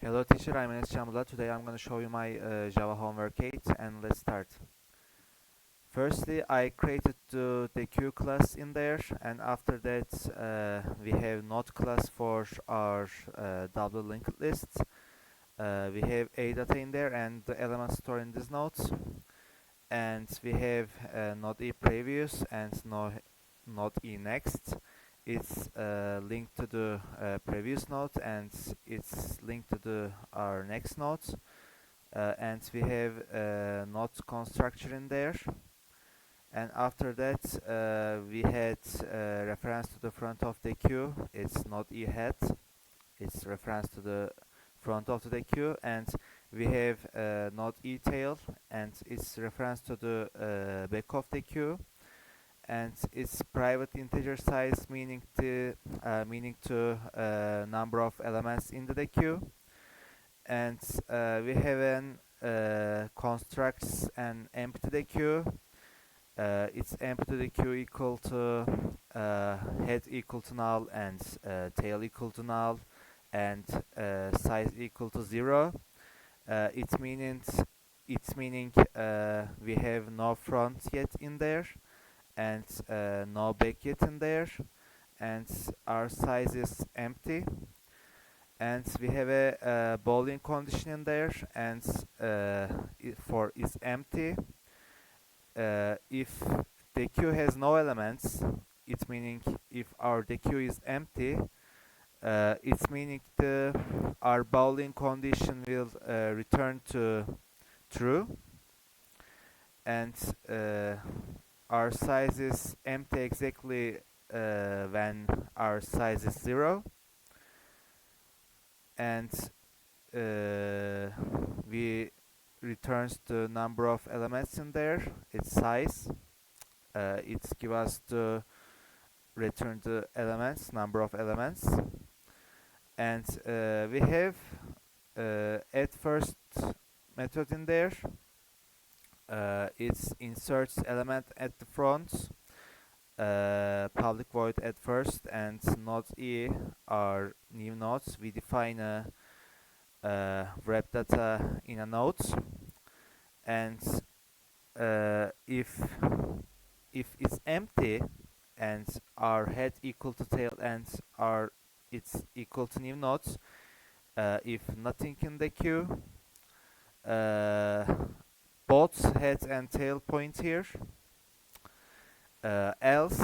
Hello teacher, I'm Enes Chambula. Today I'm going to show you my Java Homework 8 and let's start. Firstly, I created the queue class in there, and after that we have node class for our double linked lists. We have a data in there and the elements stored in these nodes, and we have node e previous and node e next. It's linked to the previous node and it's linked to our next node. And we have node constructor in there. And after that, we had reference to the front of the queue. It's node e head. It's reference to the front of the queue, and we have node e tail, and it's reference to the back of the queue. And it's private integer size, meaning to number of elements in the queue. And we have an constructs an empty the queue. It's empty the queue equal to head equal to null and tail equal to null and size equal to 0. It's meaning we have no front yet in there and no back yet in there, and our size is empty, and we have a boolean condition in there, and for is empty. If the queue has no elements, it's meaning if our the queue is empty, it's meaning our boolean condition will return to true, and our size is empty exactly when our size is 0, and we returns the number of elements in there, its size. It's give us the return the elements, number of elements, and we have at first method in there. It inserts element at the front, public void at first, and node e are new nodes. We define a wrap data in a node, and if it's empty and our head equal to tail and our it's equal to new nodes, if nothing in the queue, both head and tail point here, else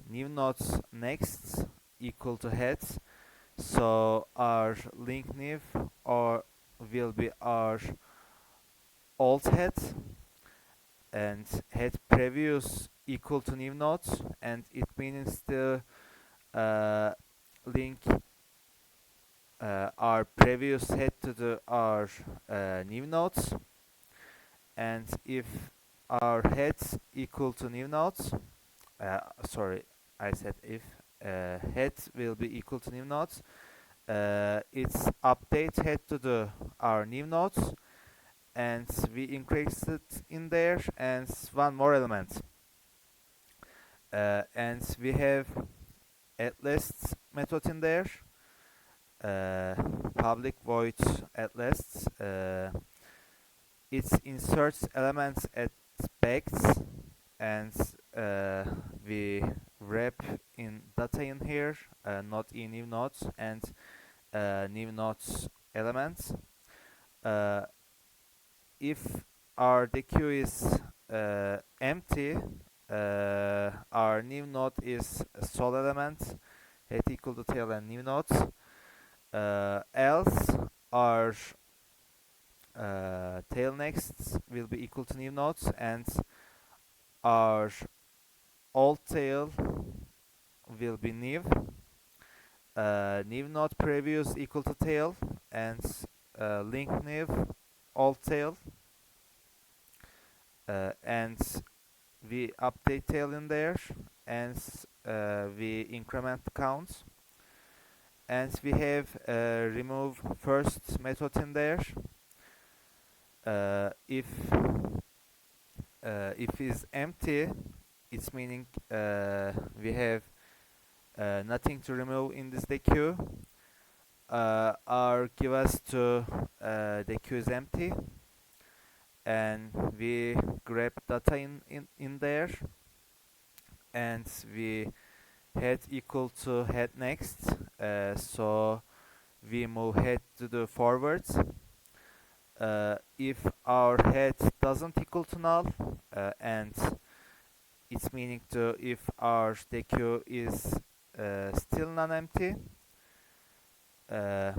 new nodes next equal to heads, so our link new or will be our old head, and head previous equal to new nodes, and it means the link our previous head to our new nodes, and if our heads equal to new nodes, sorry, I said if head will be equal to new nodes, it's update head to our new nodes, and we increase it in there and one more element, and we have at last method in there, public void at last. It inserts elements at backs, and we wrap in data in here, not in new nodes and new nodes elements. If our queue is empty, our new node is a sole element, head equal to tail and new nodes. Else our tail next will be equal to new nodes, and our old tail will be new. New node previous equal to tail, and link new old tail, and we update tail in there, and we increment count, and we have remove first method in there. If is empty, it's meaning we have nothing to remove in this queue. our give us to the queue is empty, and we grab data in there, and we head equal to head next, so we move head to the forwards. If our head doesn't equal to null, and it's meaning to if our DQ is still non-empty, uh,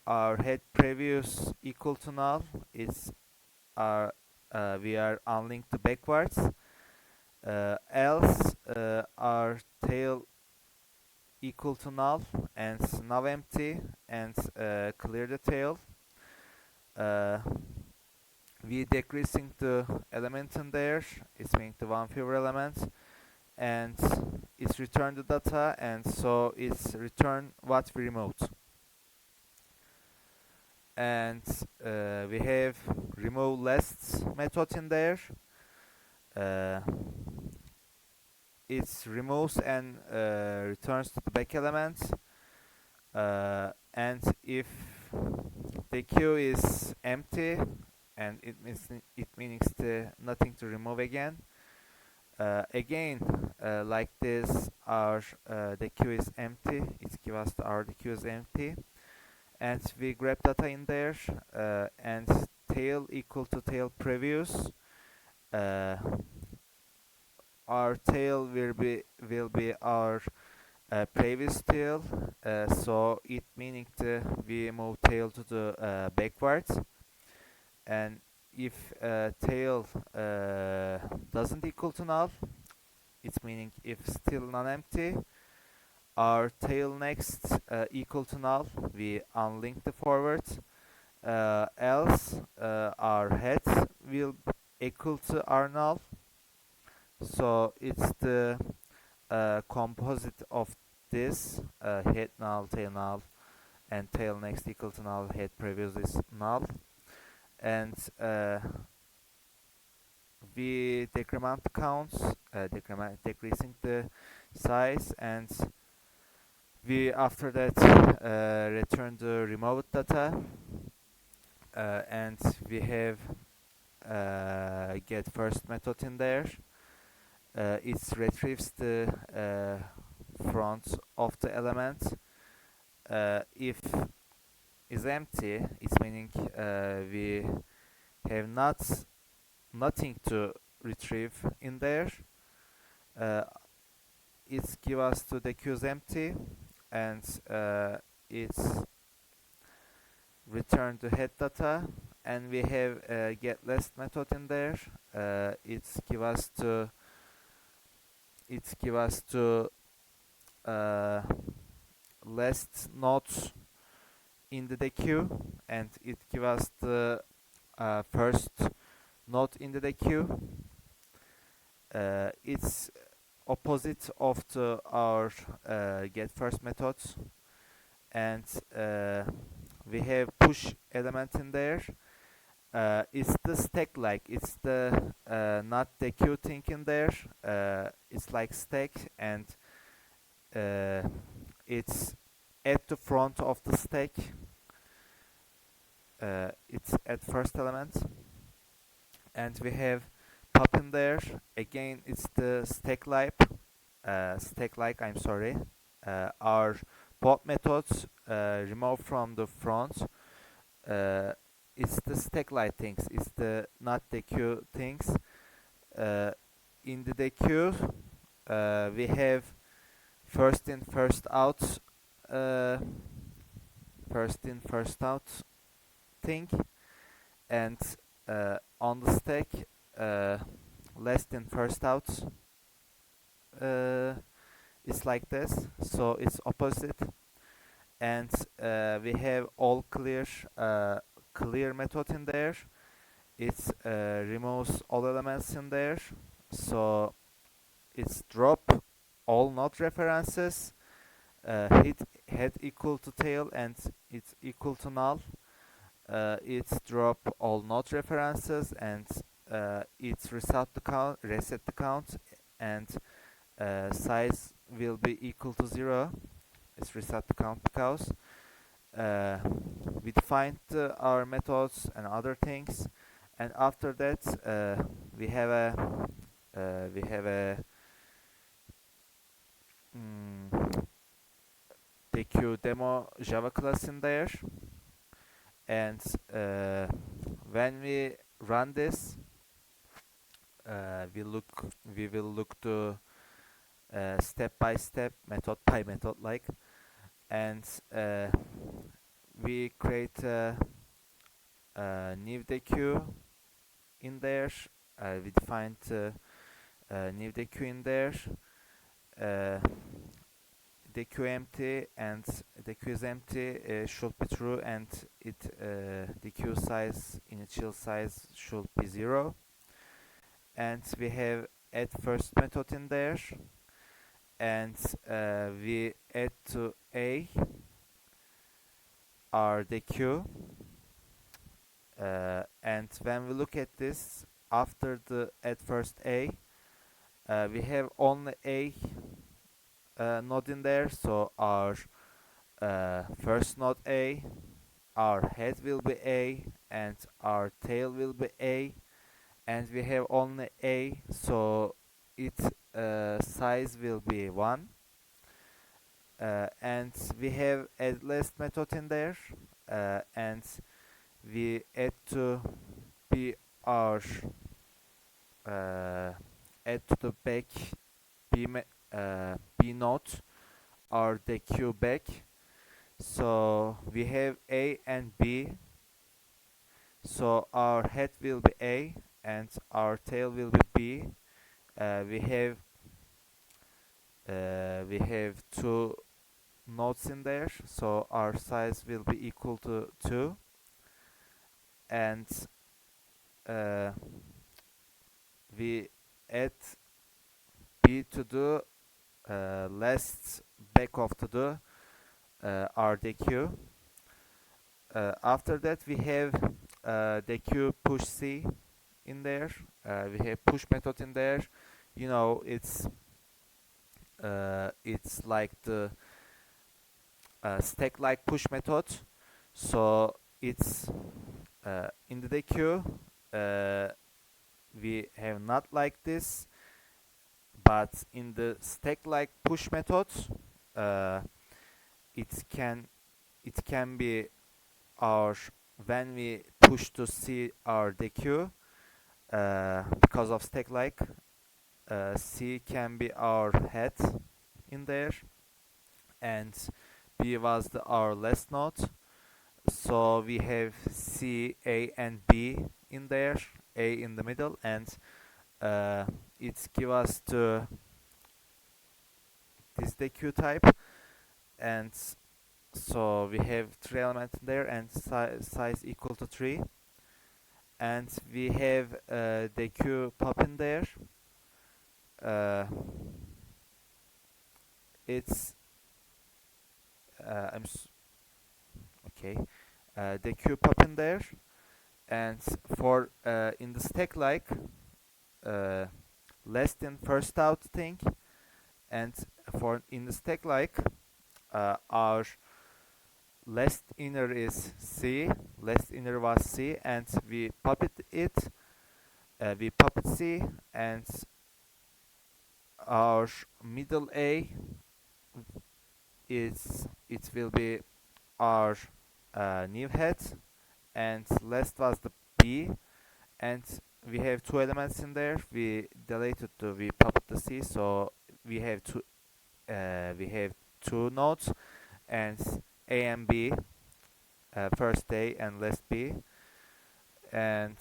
our head previous equal to null, is our we are unlinked to backwards. Else our tail equal to null and now empty, and clear the tail. We decreasing the element in there, it's meaning the one fewer element, and it's return the data, and so it's return what we removed. And we have remove last method in there. It removes and returns to the back element, and if the queue is empty and it means nothing to remove again, again like this, our the queue is empty, it gives us our the queue is empty, and we grab data in there, and tail equal to tail previous. Our tail will be our previous tail, so it meaning we move tail to the backwards, and if tail doesn't equal to null, it's meaning if still non-empty, our tail next equal to null, we unlink the forwards, else our head will equal to our null. So it's the composite of this head null, tail null, and tail next equal to null, head previous is null, and we decrement the counts, decreasing the size, and we after that return the removed data, and we have get first method in there. It retrieves the front of the element. If is empty, it's meaning we have nothing to retrieve in there. It's give us to the queue is empty, and it's return to head data, and we have get last method in there. It's give us to last node in the queue, and it give us the first node in the queue. It's opposite of our get first methods, and we have push element in there. It's the stack like, it's the not the queue thing in there. It's like stack, and it's at the front of the stack. It's at first element, and we have pop in there. Again, it's the stack like. I'm sorry. Our pop methods remove from the front. It's the stack like things. It's the not the queue things. In the queue, we have first in first out. First in first out thing, and on the stack, last in first out. It's like this, so it's opposite, and we have all clear method in there. It removes all elements in there, so it's drop all node references, head equal to tail, and it's equal to null. It's drop all node references, and it's reset the count, and size will be equal to 0. It's reset the count because uh, we defined our methods and other things, and after that we have a we have a mm, deque demo Java class in there, and when we run this, we will look to step by step, method by method, like, and we create a new deque in there. We defined new deque in there. Uh, deque empty, and deque is empty should be true, and deque size, initial size, should be 0. And we have add first method in there, and we add to a our deque, and when we look at this after the add first a, we have only a node in there, so our first node a, our head will be a, and our tail will be a, and we have only a, so its size will be 1. And we have add last method in there, and we add to b our add to the back b node our deque back. So we have a and b, so our head will be a and our tail will be b. We have two nodes in there, so our size will be equal to 2, and uh, we add b to the last back of to the our deque. After that we have deque push c in there. We have push method in there. You know, it's like the stack like push method. So it's in the deque we have not like this, but in the stack like push method uh, it can be our, when we push to see our deque, because of stack like, c can be our head in there, and b was our last node, so we have c, a and b in there, a in the middle, and it give us to this deque type, and so we have 3 elements there, and size equal to 3, and we have deque pop in there. It's okay. Deque pop in there, and for in the stack like less than first out thing, and for in the stack like our last inner is c, last inner was c, and we pop it, we pop it c, and our middle a it will be our new head, and last was the b, and we have 2 elements in there. We deleted we popped the c, so we have two nodes, and a and b, first a and last b, and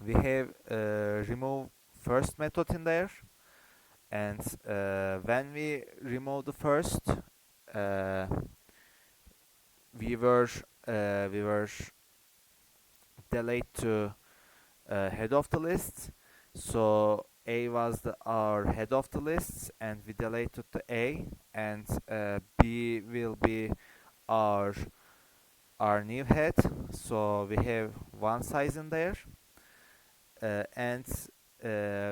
we have remove first method in there, and when we remove the first, uh, we were delayed to head of the list, so a was our head of the list, and we delayed to a, and b will be our new head, so we have one size in there, and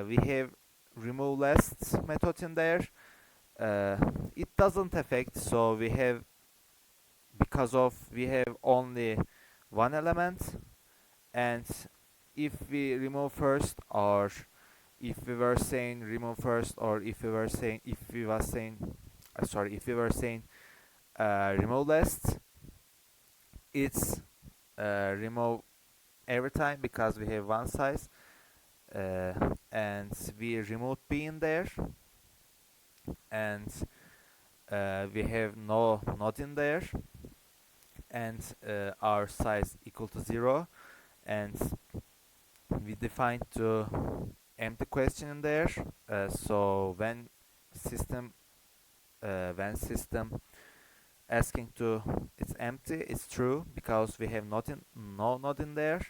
we have remove last method in there. It doesn't affect, so we have because of we have only one element, and if we remove first, or if we were saying remove first, or if we were saying remove last, it's remove every time because we have one size, uh, and we remove p in there, and we have no node in there, and our size equal to 0, and we define to empty question in there. So when system asking to it's empty, it's true because we have no node in there.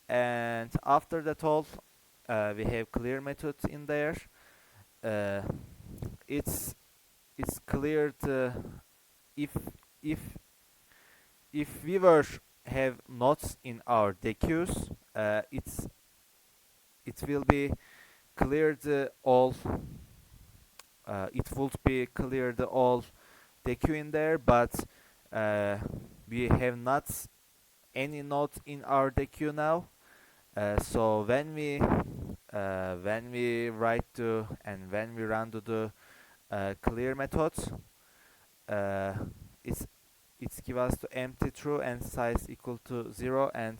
And after that all, we have clear method in there. uh, it's clear to if if if we were have nodes in our dequeus, it will be cleared all it would be cleared all deque in there, but uh, we have not any node in our deque now. So when we write to and when we run to the clear methods, uh, it's give us to empty true and size equal to 0, and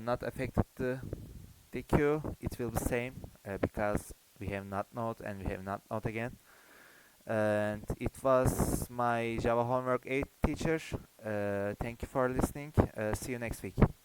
not affected the queue. It will be same because we have not node and we have not node again. And it was my Java Homework 8 teacher. Thank you for listening. See you next week.